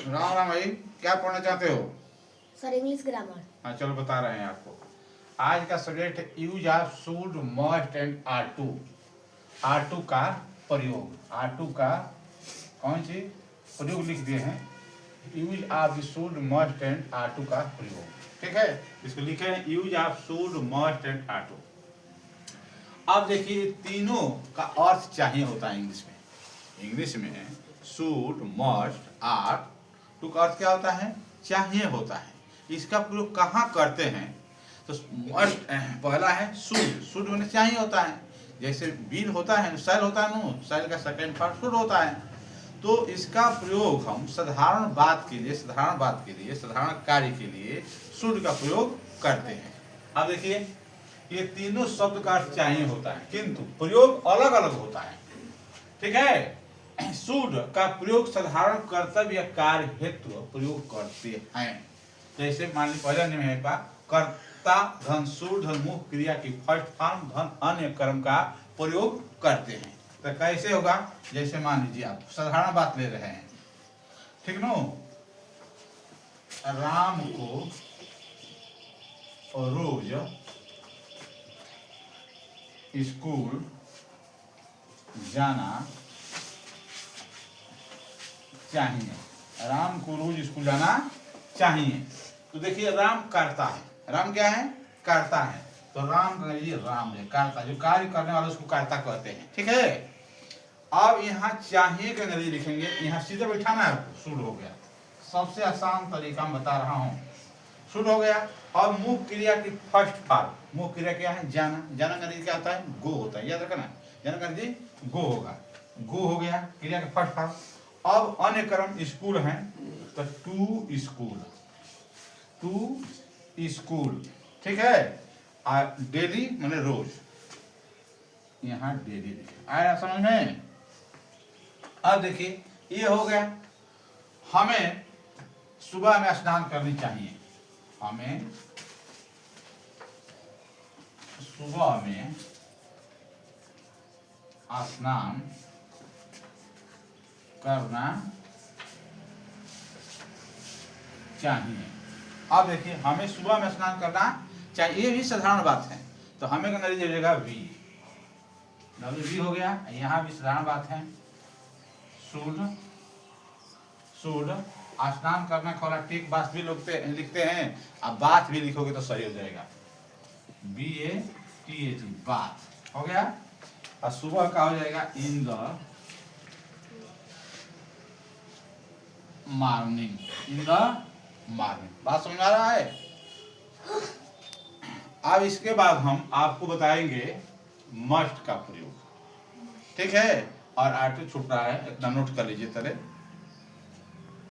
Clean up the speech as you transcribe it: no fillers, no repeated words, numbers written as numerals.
राम राम भाई, क्या पढ़ना चाहते हो? Sir English grammar. हाँ चलो बता रहे हैं आपको। आज का सब्जेक्ट है use of should must and are to. Are to का प्रयोग, आर टू का कौन सी प्रयोग लिख दिए हैं। Use of should must and are to का प्रयोग, ठीक है। इसको लिखे हैं use of should must and are to. अब देखिए तीनों का अर्थ चाहिए होता है इंग्लिश में। इंग्लिश में शुड मस्ट आर टू का अर्थ क्या होता है? चाहिए होता है। इसका प्रयोग कहाँ करते हैं? तो मस्ट पहला है शुड, शुड मैंने चाहिए होता है। जैसे विल होता है, शैल होता है, नो शैल का सेकंड पार्ट शुड होता है। तो इसका प्रयोग हम साधारण बात के लिए, साधारण कार्य के लिए शुड का प्रयोग करते हैं। अब देखिए ये तीनों शब्द का अर्थ चाहिए होता है, किंतु प्रयोग अलग अलग होता है, ठीक है। शुड का प्रयोग साधारण कर्तव्य या कार्य हेतु प्रयोग करते हैं। जैसे मान लीजिए पहला नियम है कर्ता धन शुड धन मुख्य क्रिया की फर्स्ट फॉर्म धन अन्य कर्म का प्रयोग करते हैं। तो कैसे होगा? जैसे मान लीजिए आप साधारण बात ले रहे हैं, ठीक नो। राम को रोज स्कूल जाना चाहिए। राम को रोज स्कूल जाना चाहिए। तो देखिए राम करता है, राम क्या है? करता है। तो राम का ये राम है, करता, जो कार्य करने वाले उसको करता कहते हैं, ठीक है। अब यहाँ चाहिए के अंग्रेजी लिखेंगे, यहाँ सीधे बैठाना है आपको। शुड हो गया, सबसे आसान तरीका मैं बता रहा हूँ। शुड हो गया। अब मुख्य क्रिया की फर्स्ट फॉर्म, मुख्य क्रिया क्या है? जाना। जाना अंग्रेजी क्या होता है? गो होता है, याद रखना। जाना अंग्रेजी गो होगा, गो हो गया क्रिया का फर्स्ट फॉर्म। अब अन्य कर्म स्कूल है, तो टू स्कूल, टू स्कूल, ठीक है। डेली मैंने रोज, यहाँ डेली लिखे, आया समझ में? अब देखिए ये हो गया। हमें सुबह में स्नान करनी चाहिए, हमें सुबह में स्नान करना चाहिए। अब देखिए हमें सुबह में स्नान करना चाहिए, ये भी साधारण बात है। तो हमें का अंग्रेजी हो जाएगा वी, वी हो गया। यहाँ भी साधारण बात है, शुड, शुड स्नान करना खोला, ठीक। बात भी लिखते हैं, अब बात भी लिखोगे तो सही हो जाएगा। BATH बात हो गया। और सुबह का हो जाएगा in the morning, in the morning. बात समझ आ रहा है? अब इसके बाद हम आपको बताएंगे मस्ट का प्रयोग, ठीक है। और आर्टिक छूट रहा है, इतना नोट कर लीजिए तरह।